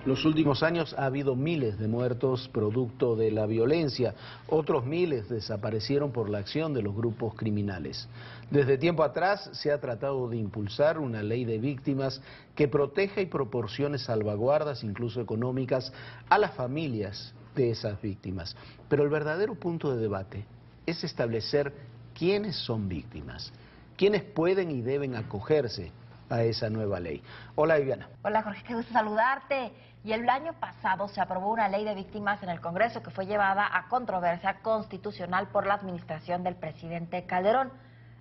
Los últimos años ha habido miles de muertos producto de la violencia, otros miles desaparecieron por la acción de los grupos criminales. Desde tiempo atrás se ha tratado de impulsar una ley de víctimas que proteja y proporcione salvaguardas, incluso económicas, a las familias de esas víctimas. Pero el verdadero punto de debate es establecer quiénes son víctimas, quiénes pueden y deben acogerse a esa nueva ley. Hola, Viviana. Hola, Jorge, qué gusto saludarte. Y el año pasado se aprobó una ley de víctimas en el Congreso que fue llevada a controversia constitucional por la administración del presidente Calderón.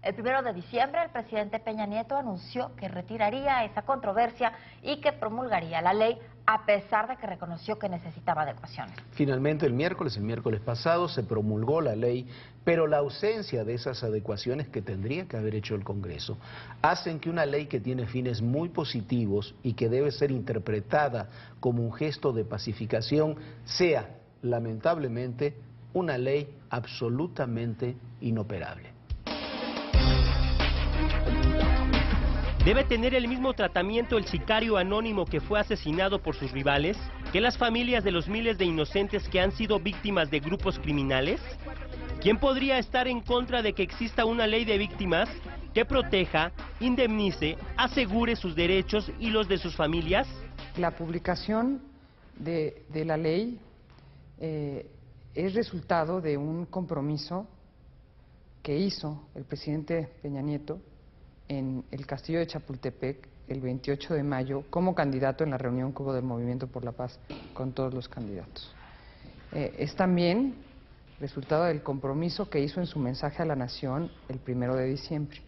El 1 de diciembre, el presidente Peña Nieto anunció que retiraría esa controversia y que promulgaría la ley, a pesar de que reconoció que necesitaba adecuaciones. Finalmente, el miércoles pasado, se promulgó la ley, pero la ausencia de esas adecuaciones que tendría que haber hecho el Congreso hacen que una ley que tiene fines muy positivos y que debe ser interpretada como un gesto de pacificación sea, lamentablemente, una ley absolutamente inoperable. ¿Debe tener el mismo tratamiento el sicario anónimo que fue asesinado por sus rivales que las familias de los miles de inocentes que han sido víctimas de grupos criminales? ¿Quién podría estar en contra de que exista una ley de víctimas que proteja, indemnice, asegure sus derechos y los de sus familias? La publicación de la ley es resultado de un compromiso que hizo el presidente Peña Nieto en el Castillo de Chapultepec el 28 de mayo como candidato en la reunión que hubo del Movimiento por la Paz con todos los candidatos. Es también resultado del compromiso que hizo en su mensaje a la Nación el 1 de diciembre.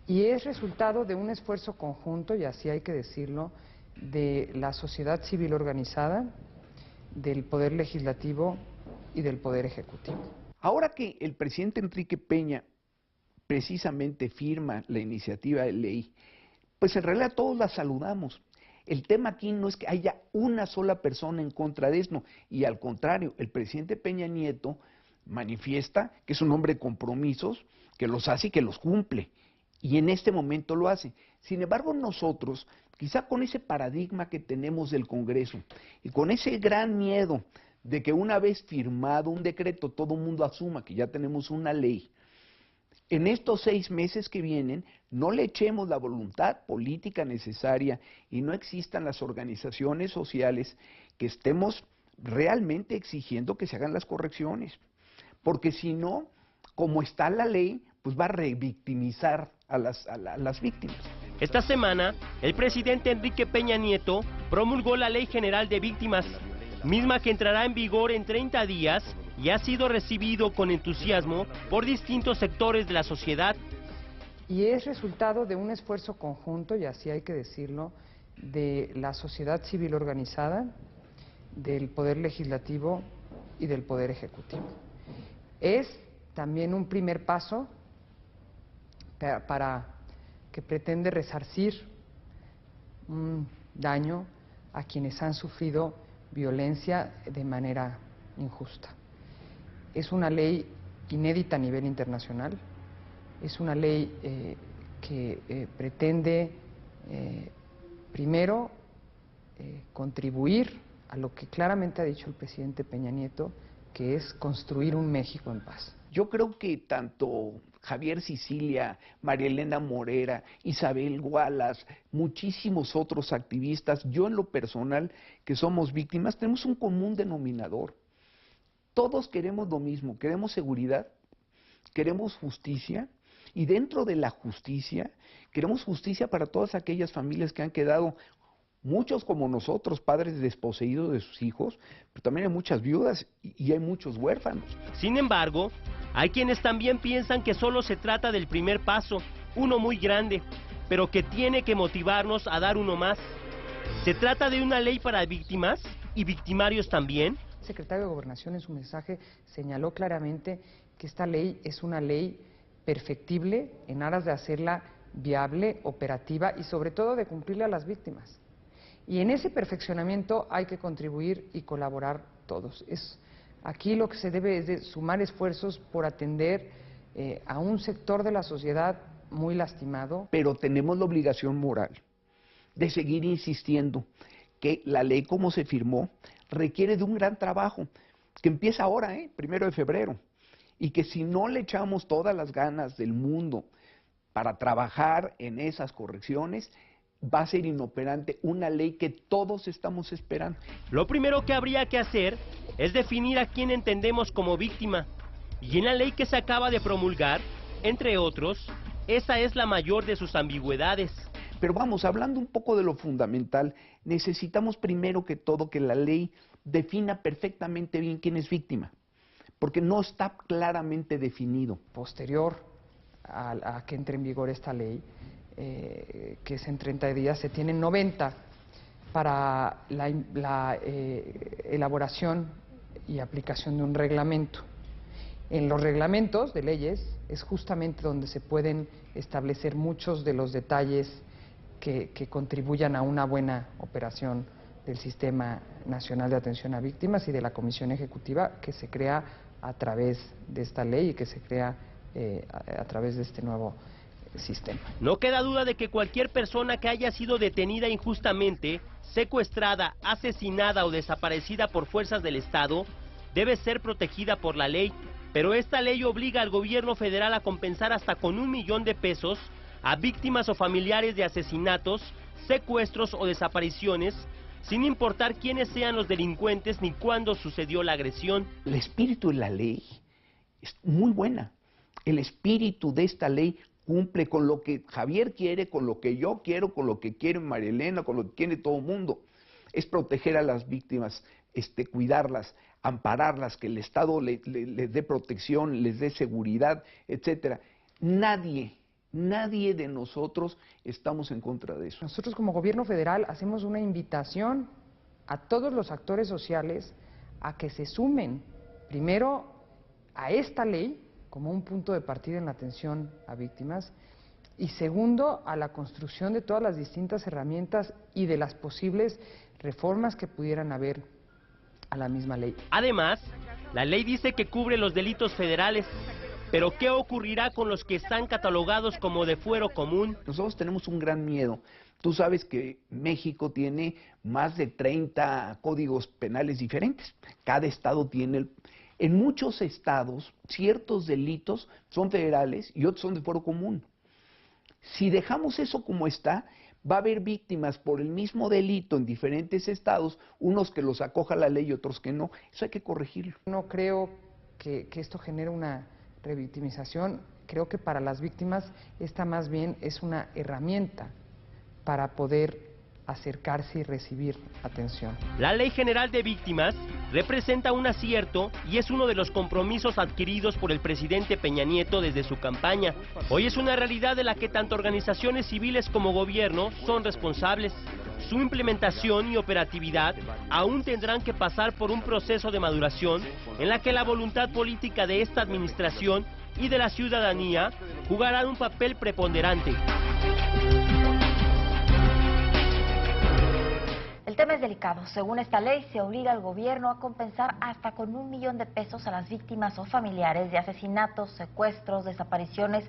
Y es resultado de un esfuerzo conjunto, y así hay que decirlo, de la sociedad civil organizada, del Poder Legislativo y del Poder Ejecutivo. Ahora que el presidente Enrique Peña precisamente firma la iniciativa de ley, pues en realidad todos la saludamos. El tema aquí no es que haya una sola persona en contra de esto, y al contrario, el presidente Peña Nieto manifiesta que es un hombre de compromisos, que los hace y que los cumple, y en este momento lo hace. Sin embargo, nosotros, quizá con ese paradigma que tenemos del Congreso, y con ese gran miedo de que una vez firmado un decreto, todo el mundo asuma que ya tenemos una ley, en estos 6 meses que vienen, no le echemos la voluntad política necesaria y no existan las organizaciones sociales que estemos realmente exigiendo que se hagan las correcciones. Porque si no, como está la ley, pues va a revictimizar a las víctimas. Esta semana, el presidente Enrique Peña Nieto promulgó la Ley General de Víctimas, misma que entrará en vigor en 30 días y ha sido recibido con entusiasmo por distintos sectores de la sociedad. Y es resultado de un esfuerzo conjunto, y así hay que decirlo, de la sociedad civil organizada, del Poder Legislativo y del Poder Ejecutivo. Es también un primer paso para que pretende resarcir un daño a quienes han sufrido violencia de manera injusta. Es una ley inédita a nivel internacional, es una ley que pretende, primero, contribuir a lo que claramente ha dicho el presidente Peña Nieto, que es construir un México en paz. Yo creo que tanto Javier Sicilia, María Elena Morera, Isabel Gualas, muchísimos otros activistas, yo en lo personal, que somos víctimas, tenemos un común denominador. Todos queremos lo mismo, queremos seguridad, queremos justicia, y dentro de la justicia, queremos justicia para todas aquellas familias que han quedado, muchos como nosotros, padres desposeídos de sus hijos, pero también hay muchas viudas y hay muchos huérfanos. Sin embargo, hay quienes también piensan que solo se trata del primer paso, uno muy grande, pero que tiene que motivarnos a dar uno más. ¿Se trata de una ley para víctimas y victimarios también? El secretario de Gobernación en su mensaje señaló claramente que esta ley es una ley perfectible en aras de hacerla viable, operativa y sobre todo de cumplirle a las víctimas. Y en ese perfeccionamiento hay que contribuir y colaborar todos. Aquí lo que se debe es de sumar esfuerzos por atender a un sector de la sociedad muy lastimado. Pero tenemos la obligación moral de seguir insistiendo que la ley como se firmó requiere de un gran trabajo, que empieza ahora, 1 de febrero, y que si no le echamos todas las ganas del mundo para trabajar en esas correcciones, va a ser inoperante una ley que todos estamos esperando. Lo primero que habría que hacer es definir a quién entendemos como víctima. Y en la ley que se acaba de promulgar, entre otros, esa es la mayor de sus ambigüedades. Pero vamos, hablando un poco de lo fundamental, necesitamos primero que todo que la ley defina perfectamente bien quién es víctima, porque no está claramente definido. Posterior a que entre en vigor esta ley, que es en 30 días, se tienen 90 para la elaboración y aplicación de un reglamento. En los reglamentos de leyes es justamente donde se pueden establecer muchos de los detalles que contribuyan a una buena operación del Sistema Nacional de Atención a Víctimas y de la Comisión Ejecutiva que se crea a través de esta ley y que se crea a través de este nuevo sistema. No queda duda de que cualquier persona que haya sido detenida injustamente, secuestrada, asesinada o desaparecida por fuerzas del Estado debe ser protegida por la ley, pero esta ley obliga al gobierno federal a compensar hasta con $1 millón a víctimas o familiares de asesinatos, secuestros o desapariciones, sin importar quiénes sean los delincuentes ni cuándo sucedió la agresión. El espíritu de la ley es muy buena. El espíritu de esta ley cumple con lo que Javier quiere, con lo que yo quiero, con lo que quiere María Elena, con lo que quiere todo el mundo. Es proteger a las víctimas, cuidarlas, ampararlas, que el Estado les dé protección, les dé seguridad, etcétera. Nadie de nosotros estamos en contra de eso. Nosotros como gobierno federal hacemos una invitación a todos los actores sociales a que se sumen, primero, a esta ley como un punto de partida en la atención a víctimas y segundo, a la construcción de todas las distintas herramientas y de las posibles reformas que pudieran haber a la misma ley. Además, la ley dice que cubre los delitos federales, pero ¿qué ocurrirá con los que están catalogados como de fuero común? Nosotros tenemos un gran miedo. Tú sabes que México tiene más de 30 códigos penales diferentes. Cada estado tiene... En muchos estados, ciertos delitos son federales y otros son de fuero común. Si dejamos eso como está, va a haber víctimas por el mismo delito en diferentes estados, unos que los acoja la ley y otros que no. Eso hay que corregirlo. No creo que esto genere una revictimización. Creo que para las víctimas esta más bien es una herramienta para poder acercarse y recibir atención. La Ley General de Víctimas representa un acierto y es uno de los compromisos adquiridos por el presidente Peña Nieto desde su campaña. Hoy es una realidad de la que tanto organizaciones civiles como gobierno son responsables. Su implementación y operatividad aún tendrán que pasar por un proceso de maduración en la que la voluntad política de esta administración y de la ciudadanía jugarán un papel preponderante. El tema es delicado. Según esta ley, se obliga al gobierno a compensar hasta con $1 millón a las víctimas o familiares de asesinatos, secuestros, desapariciones,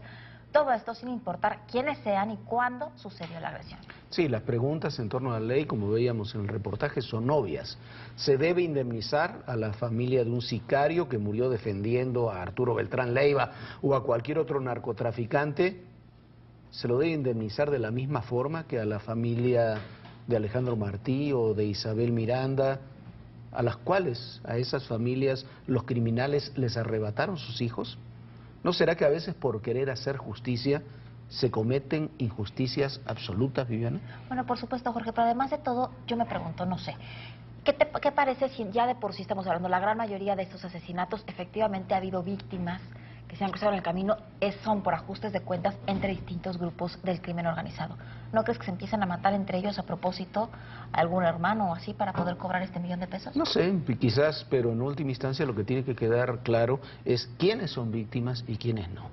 todo esto sin importar quiénes sean y cuándo sucedió la agresión. Sí, las preguntas en torno a la ley, como veíamos en el reportaje, son obvias. ¿Se debe indemnizar a la familia de un sicario que murió defendiendo a Arturo Beltrán Leiva o a cualquier otro narcotraficante? ¿Se lo debe indemnizar de la misma forma que a la familia de Alejandro Martí o de Isabel Miranda, a las cuales, a esas familias, los criminales les arrebataron sus hijos? ¿No será que a veces por querer hacer justicia se cometen injusticias absolutas, Viviana? Bueno, por supuesto, Jorge, pero además de todo, yo me pregunto, no sé, ¿qué parece si ya de por sí estamos hablando, la gran mayoría de estos asesinatos, efectivamente ha habido víctimas que se han cruzado en el camino, son por ajustes de cuentas entre distintos grupos del crimen organizado? ¿No crees que se empiezan a matar entre ellos a propósito a algún hermano o así para poder cobrar este $1 millón? No sé, quizás, pero en última instancia lo que tiene que quedar claro es quiénes son víctimas y quiénes no.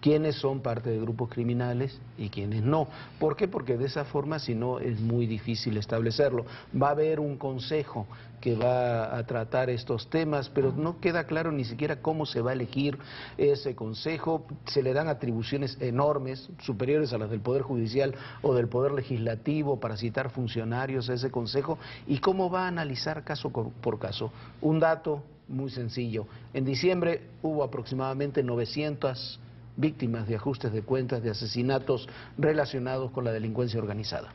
quiénes son parte de grupos criminales y quiénes no. ¿Por qué? Porque de esa forma, si no, es muy difícil establecerlo. Va a haber un consejo que va a tratar estos temas, pero no queda claro ni siquiera cómo se va a elegir ese consejo. Se le dan atribuciones enormes, superiores a las del Poder Judicial o del Poder Legislativo, para citar funcionarios a ese consejo. ¿Y cómo va a analizar caso por caso? Un dato muy sencillo. En diciembre hubo aproximadamente 900 víctimas de ajustes de cuentas, de asesinatos relacionados con la delincuencia organizada.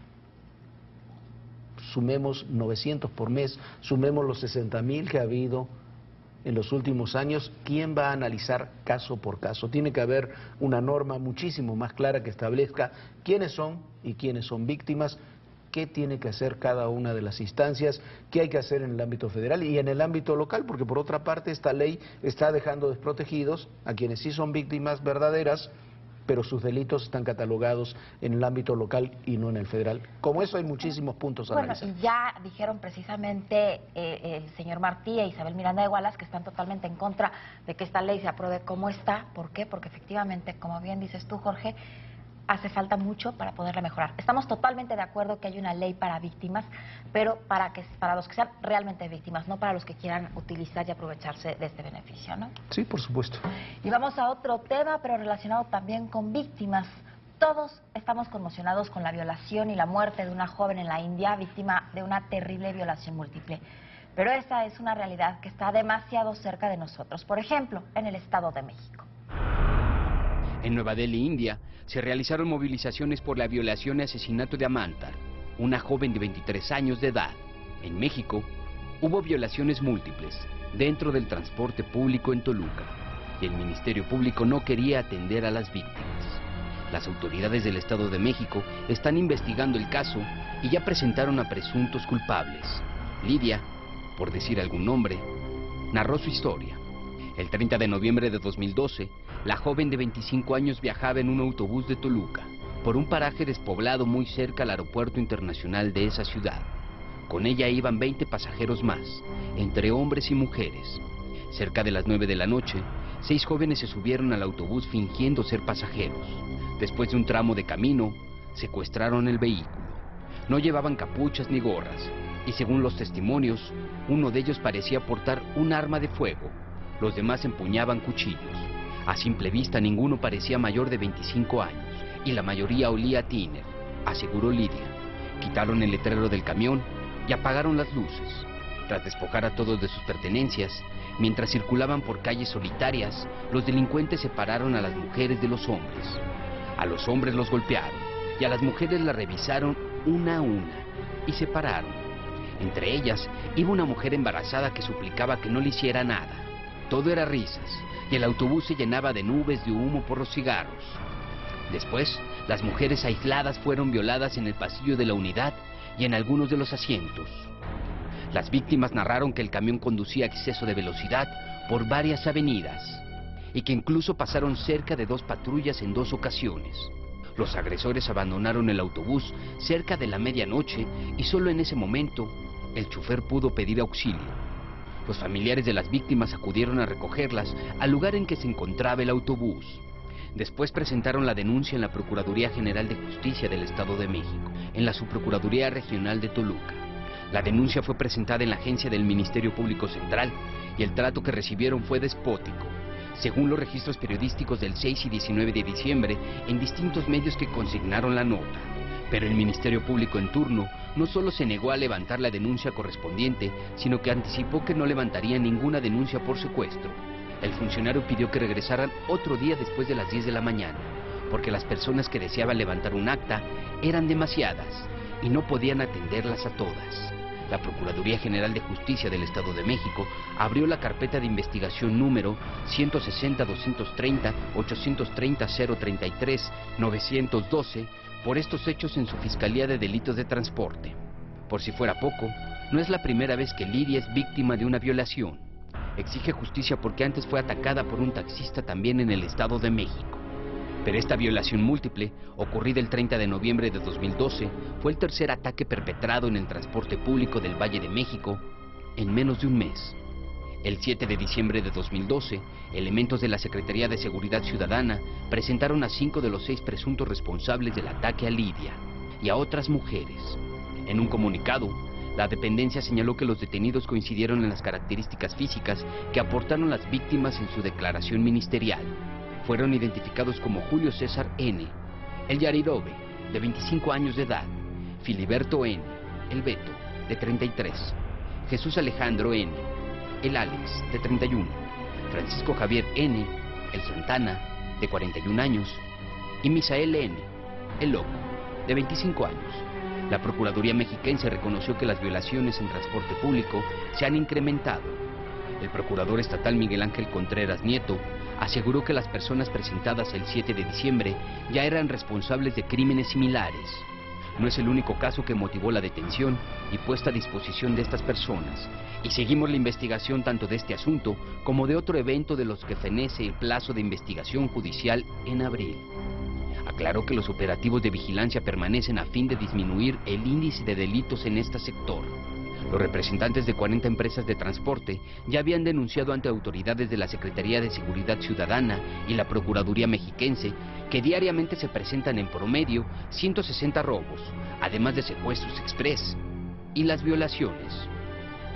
Sumemos 900 por mes, sumemos los 60.000 que ha habido en los últimos años. ¿Quién va a analizar caso por caso? Tiene que haber una norma muchísimo más clara que establezca quiénes son y quiénes son víctimas, qué tiene que hacer cada una de las instancias, qué hay que hacer en el ámbito federal y en el ámbito local, porque por otra parte esta ley está dejando desprotegidos a quienes sí son víctimas verdaderas, pero sus delitos están catalogados en el ámbito local y no en el federal. Como eso hay muchísimos puntos a analizar. Bueno, y ya dijeron precisamente el señor Martí e Isabel Miranda de Gualas que están totalmente en contra de que esta ley se apruebe como está. ¿Por qué? Porque efectivamente, como bien dices tú, Jorge, hace falta mucho para poderla mejorar. Estamos totalmente de acuerdo que hay una ley para víctimas, pero para los que sean realmente víctimas, no para los que quieran utilizar y aprovecharse de este beneficio, ¿no? Sí, por supuesto. Y vamos a otro tema, pero relacionado también con víctimas. Todos estamos conmocionados con la violación y la muerte de una joven en la India, víctima de una terrible violación múltiple. Pero esa es una realidad que está demasiado cerca de nosotros. Por ejemplo, en el Estado de México. En Nueva Delhi, India, se realizaron movilizaciones por la violación y asesinato de Amantar, una joven de 23 años de edad. En México, hubo violaciones múltiples dentro del transporte público en Toluca, y el Ministerio Público no quería atender a las víctimas. Las autoridades del Estado de México están investigando el caso y ya presentaron a presuntos culpables. Lidia, por decir algún nombre, narró su historia. El 30 de noviembre de 2012, la joven de 25 años viajaba en un autobús de Toluca, por un paraje despoblado muy cerca al aeropuerto internacional de esa ciudad. Con ella iban 20 pasajeros más, entre hombres y mujeres. Cerca de las 9 de la noche, 6 jóvenes se subieron al autobús fingiendo ser pasajeros. Después de un tramo de camino, secuestraron el vehículo. No llevaban capuchas ni gorras, y según los testimonios, uno de ellos parecía portar un arma de fuego. Los demás empuñaban cuchillos. A simple vista ninguno parecía mayor de 25 años y la mayoría olía a tiner, aseguró Lidia. Quitaron el letrero del camión y apagaron las luces. Tras despojar a todos de sus pertenencias, mientras circulaban por calles solitarias, los delincuentes separaron a las mujeres de los hombres. A los hombres los golpearon y a las mujeres las revisaron una a una y separaron. Entre ellas iba una mujer embarazada que suplicaba que no le hiciera nada. Todo era risas, y el autobús se llenaba de nubes de humo por los cigarros. Después, las mujeres aisladas fueron violadas en el pasillo de la unidad y en algunos de los asientos. Las víctimas narraron que el camión conducía a exceso de velocidad por varias avenidas, y que incluso pasaron cerca de 2 patrullas en 2 ocasiones. Los agresores abandonaron el autobús cerca de la medianoche y solo en ese momento el chofer pudo pedir auxilio. Los familiares de las víctimas acudieron a recogerlas al lugar en que se encontraba el autobús. Después presentaron la denuncia en la Procuraduría General de Justicia del Estado de México, en la Subprocuraduría Regional de Toluca. La denuncia fue presentada en la agencia del Ministerio Público Central y el trato que recibieron fue despótico, según los registros periodísticos del 6 y 19 de diciembre en distintos medios que consignaron la nota. Pero el Ministerio Público en turno no solo se negó a levantar la denuncia correspondiente, sino que anticipó que no levantaría ninguna denuncia por secuestro. El funcionario pidió que regresaran otro día después de las 10 de la mañana, porque las personas que deseaban levantar un acta eran demasiadas y no podían atenderlas a todas. La Procuraduría General de Justicia del Estado de México abrió la carpeta de investigación número 160-230-830-033-912 por estos hechos en su Fiscalía de Delitos de Transporte. Por si fuera poco, no es la primera vez que Lidia es víctima de una violación. Exige justicia porque antes fue atacada por un taxista también en el Estado de México. Pero esta violación múltiple, ocurrida el 30 de noviembre de 2012, fue el tercer ataque perpetrado en el transporte público del Valle de México en menos de un mes. El 7 de diciembre de 2012, elementos de la Secretaría de Seguridad Ciudadana presentaron a 5 de los 6 presuntos responsables del ataque a Lidia y a otras mujeres. En un comunicado, la dependencia señaló que los detenidos coincidieron en las características físicas que aportaron las víctimas en su declaración ministerial. Fueron identificados como Julio César N., el Yarirove, de 25 años de edad, Filiberto N., el Beto, de 33, Jesús Alejandro N., el Alex, de 31, Francisco Javier N., el Santana, de 41 años, y Misael N., el Loco, de 25 años. La Procuraduría Mexiquense reconoció que las violaciones en transporte público se han incrementado. El procurador estatal Miguel Ángel Contreras Nieto aseguró que las personas presentadas el 7 de diciembre ya eran responsables de crímenes similares. No es el único caso que motivó la detención y puesta a disposición de estas personas, y seguimos la investigación tanto de este asunto como de otro evento de los que fenece el plazo de investigación judicial en abril. Aclaró que los operativos de vigilancia permanecen a fin de disminuir el índice de delitos en este sector. Los representantes de 40 empresas de transporte ya habían denunciado ante autoridades de la Secretaría de Seguridad Ciudadana y la Procuraduría Mexiquense que diariamente se presentan en promedio 160 robos, además de secuestros express y las violaciones.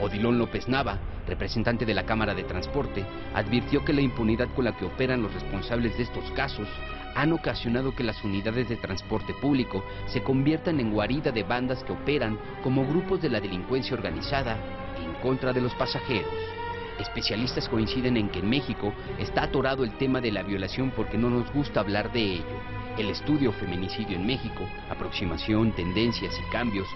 Odilon López Nava, representante de la Cámara de Transporte, advirtió que la impunidad con la que operan los responsables de estos casos han ocasionado que las unidades de transporte público se conviertan en guarida de bandas que operan como grupos de la delincuencia organizada en contra de los pasajeros. Especialistas coinciden en que en México está atorado el tema de la violación porque no nos gusta hablar de ello. El estudio Feminicidio en México, Aproximación, Tendencias y Cambios,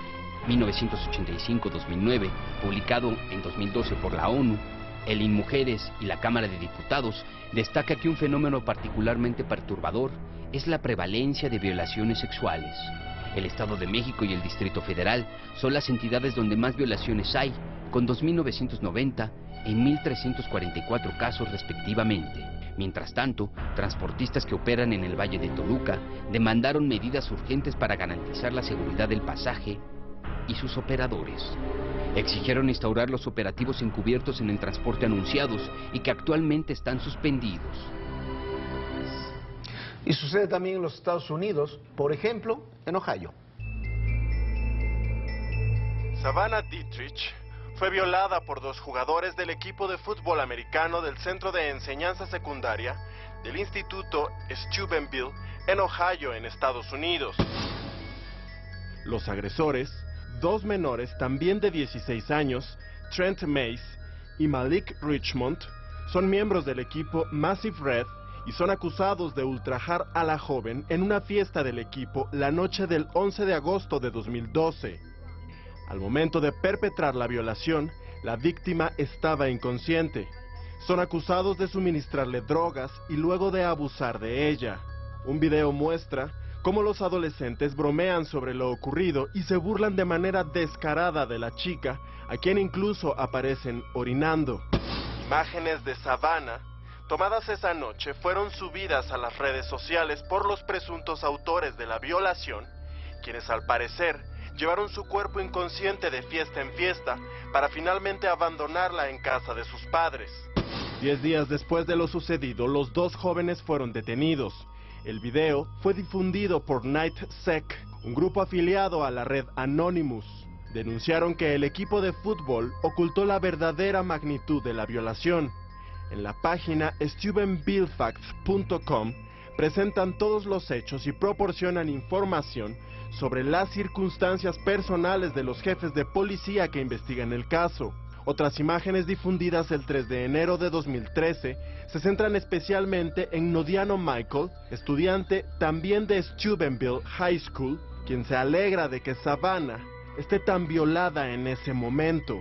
1985-2009, publicado en 2012 por la ONU, el INMujeres y la Cámara de Diputados, destaca que un fenómeno particularmente perturbador es la prevalencia de violaciones sexuales. El Estado de México y el Distrito Federal son las entidades donde más violaciones hay, con 2.990 y 1.344 casos respectivamente. Mientras tanto, transportistas que operan en el Valle de Toluca demandaron medidas urgentes para garantizar la seguridad del pasaje y sus operadores. Exigieron instaurar los operativos encubiertos en el transporte anunciados y que actualmente están suspendidos. Y sucede también en los Estados Unidos, por ejemplo, en Ohio. Savannah Dietrich fue violada por 2 jugadores del equipo de fútbol americano del Centro de Enseñanza Secundaria del Instituto Steubenville en Ohio, en Estados Unidos. Los agresores, 2 menores también de 16 años, Trent Mace y Malik Richmond, son miembros del equipo Massive Red y son acusados de ultrajar a la joven en una fiesta del equipo la noche del 11 de agosto de 2012. Al momento de perpetrar la violación, la víctima estaba inconsciente. Son acusados de suministrarle drogas y luego de abusar de ella. Un video muestra cómo los adolescentes bromean sobre lo ocurrido y se burlan de manera descarada de la chica, a quien incluso aparecen orinando. Imágenes de Savannah, tomadas esa noche, fueron subidas a las redes sociales por los presuntos autores de la violación, quienes al parecer llevaron su cuerpo inconsciente de fiesta en fiesta para finalmente abandonarla en casa de sus padres. 10 días después de lo sucedido, los 2 jóvenes fueron detenidos. El video fue difundido por NightSec, un grupo afiliado a la red Anonymous. Denunciaron que el equipo de fútbol ocultó la verdadera magnitud de la violación. En la página SteubenvilleFacts.com presentan todos los hechos y proporcionan información sobre las circunstancias personales de los jefes de policía que investigan el caso. Otras imágenes difundidas el 3 de enero de 2013 se centran especialmente en Nodiano Michael, estudiante también de Steubenville High School, quien se alegra de que Savannah esté tan violada en ese momento.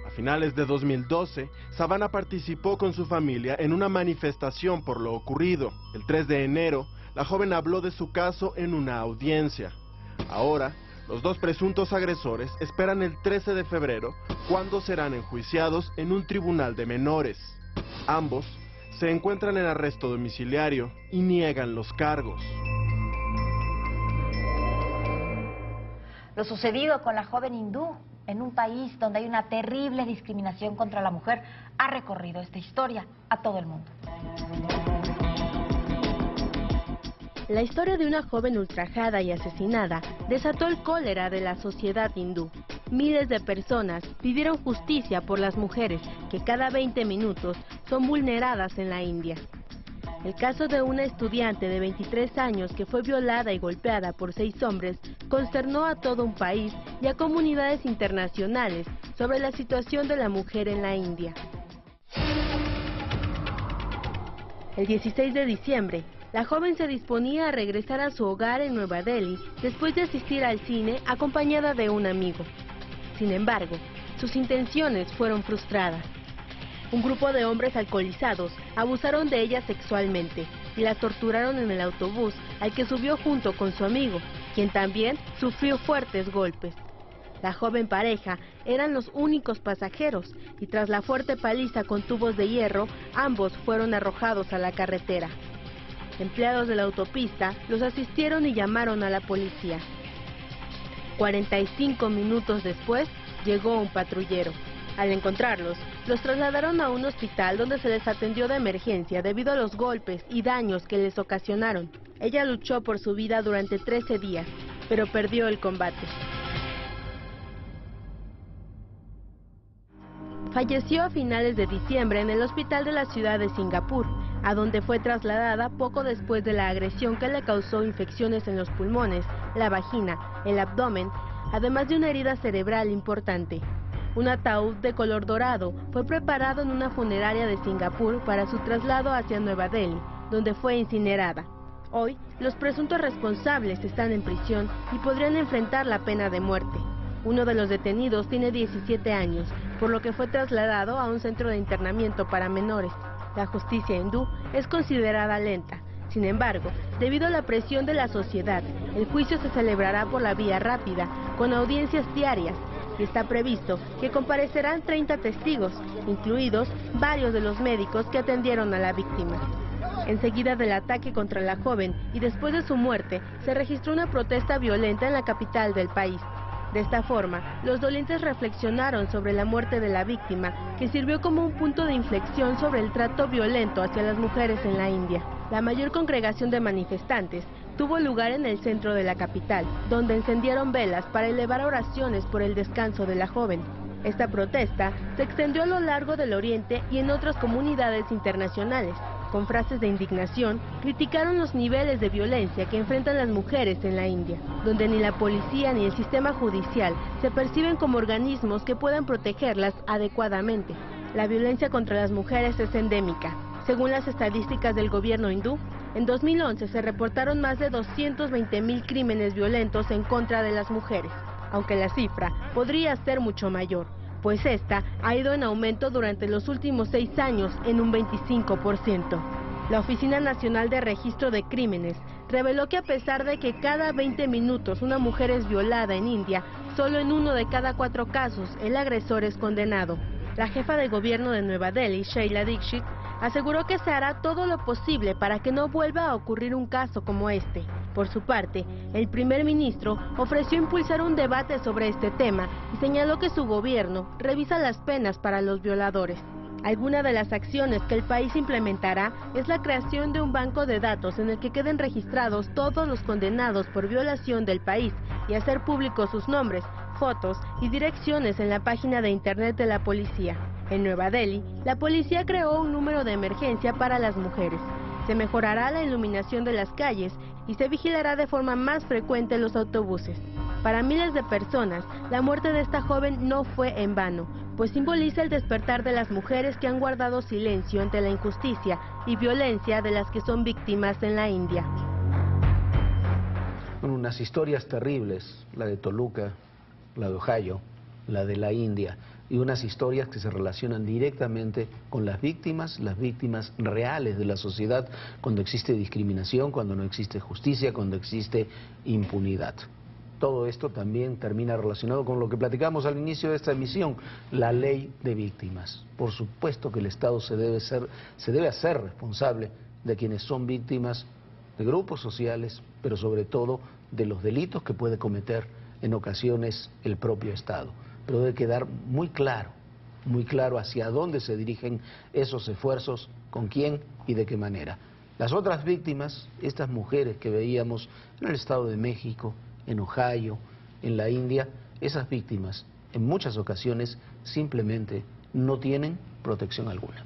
A finales de 2012, Savannah participó con su familia en una manifestación por lo ocurrido. El 3 de enero, la joven habló de su caso en una audiencia. Ahora, los 2 presuntos agresores esperan el 13 de febrero, cuando serán enjuiciados en un tribunal de menores. Ambos se encuentran en arresto domiciliario y niegan los cargos. Lo sucedido con la joven hindú en un país donde hay una terrible discriminación contra la mujer, ha recorrido esta historia a todo el mundo. La historia de una joven ultrajada y asesinada desató el cólera de la sociedad hindú. Miles de personas pidieron justicia por las mujeres que cada 20 minutos son vulneradas en la India. El caso de una estudiante de 23 años que fue violada y golpeada por 6 hombres consternó a todo un país y a comunidades internacionales sobre la situación de la mujer en la India. El 16 de diciembre, la joven se disponía a regresar a su hogar en Nueva Delhi después de asistir al cine acompañada de un amigo. Sin embargo, sus intenciones fueron frustradas. Un grupo de hombres alcoholizados abusaron de ella sexualmente y la torturaron en el autobús al que subió junto con su amigo, quien también sufrió fuertes golpes. La joven pareja eran los únicos pasajeros y tras la fuerte paliza con tubos de hierro, ambos fueron arrojados a la carretera. Empleados de la autopista los asistieron y llamaron a la policía. 45 minutos después, llegó un patrullero. Al encontrarlos, los trasladaron a un hospital donde se les atendió de emergencia debido a los golpes y daños que les ocasionaron. Ella luchó por su vida durante 13 días, pero perdió el combate. Falleció a finales de diciembre en el hospital de la ciudad de Singapur, a donde fue trasladada poco después de la agresión que le causó infecciones en los pulmones, la vagina, el abdomen, además de una herida cerebral importante. Un ataúd de color dorado fue preparado en una funeraria de Singapur para su traslado hacia Nueva Delhi, donde fue incinerada. Hoy, los presuntos responsables están en prisión y podrían enfrentar la pena de muerte. Uno de los detenidos tiene 17 años, por lo que fue trasladado a un centro de internamiento para menores. La justicia hindú es considerada lenta. Sin embargo, debido a la presión de la sociedad, el juicio se celebrará por la vía rápida, con audiencias diarias, y está previsto que comparecerán 30 testigos, incluidos varios de los médicos que atendieron a la víctima. Enseguida del ataque contra la joven y después de su muerte, se registró una protesta violenta en la capital del país. De esta forma, los dolientes reflexionaron sobre la muerte de la víctima, que sirvió como un punto de inflexión sobre el trato violento hacia las mujeres en la India. La mayor congregación de manifestantes tuvo lugar en el centro de la capital, donde encendieron velas para elevar oraciones por el descanso de la joven. Esta protesta se extendió a lo largo del Oriente y en otras comunidades internacionales. Con frases de indignación, criticaron los niveles de violencia que enfrentan las mujeres en la India, donde ni la policía ni el sistema judicial se perciben como organismos que puedan protegerlas adecuadamente. La violencia contra las mujeres es endémica. Según las estadísticas del gobierno hindú, en 2011 se reportaron más de 220,000 crímenes violentos en contra de las mujeres, aunque la cifra podría ser mucho mayor, pues esta ha ido en aumento durante los últimos 6 años en un 25%. La Oficina Nacional de Registro de Crímenes reveló que a pesar de que cada 20 minutos una mujer es violada en India, solo en 1 de cada 4 casos el agresor es condenado. La jefa de gobierno de Nueva Delhi, Sheila Dikshit, aseguró que se hará todo lo posible para que no vuelva a ocurrir un caso como este. Por su parte, el primer ministro ofreció impulsar un debate sobre este tema y señaló que su gobierno revisa las penas para los violadores. Alguna de las acciones que el país implementará es la creación de un banco de datos en el que queden registrados todos los condenados por violación del país y hacer públicos sus nombres, fotos y direcciones en la página de internet de la policía. En Nueva Delhi, la policía creó un número de emergencia para las mujeres. Se mejorará la iluminación de las calles y se vigilará de forma más frecuente los autobuses. Para miles de personas, la muerte de esta joven no fue en vano, pues simboliza el despertar de las mujeres que han guardado silencio ante la injusticia y violencia de las que son víctimas en la India. Unas historias terribles, la de Toluca, la de Ohio, la de la India, y unas historias que se relacionan directamente con las víctimas reales de la sociedad, cuando existe discriminación, cuando no existe justicia, cuando existe impunidad. Todo esto también termina relacionado con lo que platicamos al inicio de esta emisión, la ley de víctimas. Por supuesto que el Estado se debe hacer responsable de quienes son víctimas de grupos sociales, pero sobre todo de los delitos que puede cometer en ocasiones el propio Estado. pero debe quedar muy claro hacia dónde se dirigen esos esfuerzos, con quién y de qué manera. Las otras víctimas, estas mujeres que veíamos en el Estado de México, en Ohio, en la India, esas víctimas en muchas ocasiones simplemente no tienen protección alguna.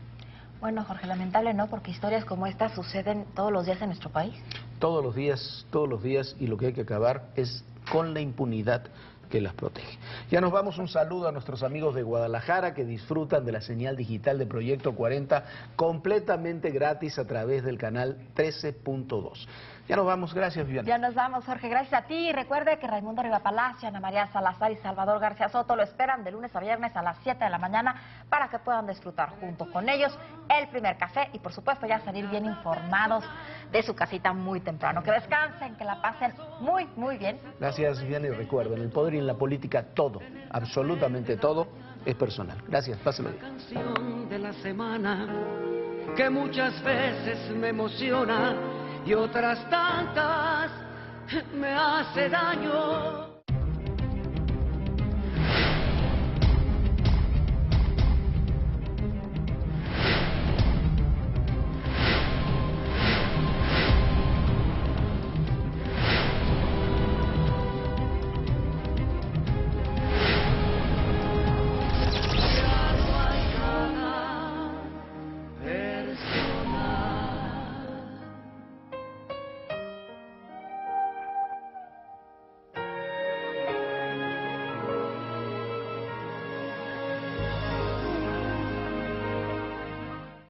Bueno, Jorge, lamentable, ¿no? Porque historias como estas suceden todos los días en nuestro país. Todos los días, y lo que hay que acabar es con la impunidad que las protege. Ya nos vamos, un saludo a nuestros amigos de Guadalajara que disfrutan de la señal digital de Proyecto 40 completamente gratis a través del canal 13.2. Ya nos vamos, gracias Viviana. Ya nos vamos, Jorge, gracias a ti. Recuerde que Raimundo Riva Palacio, Ana María Salazar y Salvador García Soto lo esperan de lunes a viernes a las 7 de la mañana para que puedan disfrutar junto con ellos el primer café y por supuesto ya salir bien informados de su casita muy temprano. Que descansen, que la pasen muy bien. Gracias Viviana, y recuerden, en el poder y en la política todo, absolutamente todo, es personal. Gracias, pásenlo bien. Canción de la semana que muchas veces me emociona y otras tantas me hace daño.